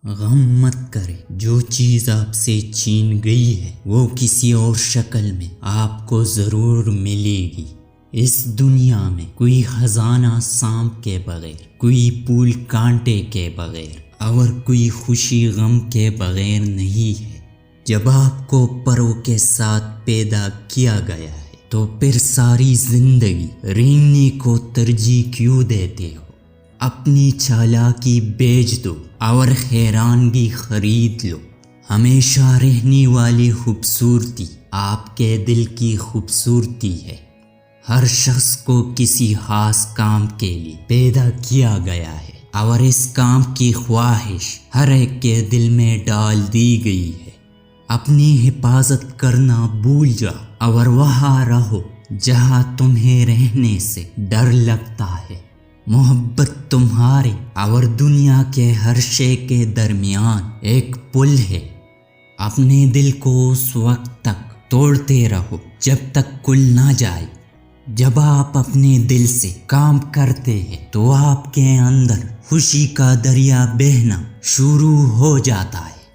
غم مت کرے، جو چیز آپ سے چھین گئی ہے وہ کسی اور شکل میں آپ کو ضرور ملے گی۔ اس دنیا میں کوئی خزانہ سانپ کے بغیر، کوئی پھول کانٹے کے بغیر اور کوئی خوشی غم کے بغیر نہیں ہے۔ جب آپ کو پروں کے ساتھ پیدا کیا گیا ہے تو پھر ساری زندگی رینگنے کو ترجیح کیوں دیتے ہو؟ اپنی چالاکی بیچ دو اور حیرانگی خرید لو۔ ہمیشہ رہنے والی خوبصورتی آپ کے دل کی خوبصورتی ہے۔ ہر شخص کو کسی خاص کام کے لیے پیدا کیا گیا ہے اور اس کام کی خواہش ہر ایک کے دل میں ڈال دی گئی ہے۔ اپنی حفاظت کرنا بھول جاؤ اور وہاں رہو جہاں تمہیں رہنے سے ڈر لگتا ہے۔ محبت تمہارے اور دنیا کے ہر شے کے درمیان ایک پل ہے۔ اپنے دل کو اس وقت تک توڑتے رہو جب تک کھل نہ جائے۔ جب آپ اپنے دل سے کام کرتے ہیں تو آپ کے اندر خوشی کا دریا بہنا شروع ہو جاتا ہے۔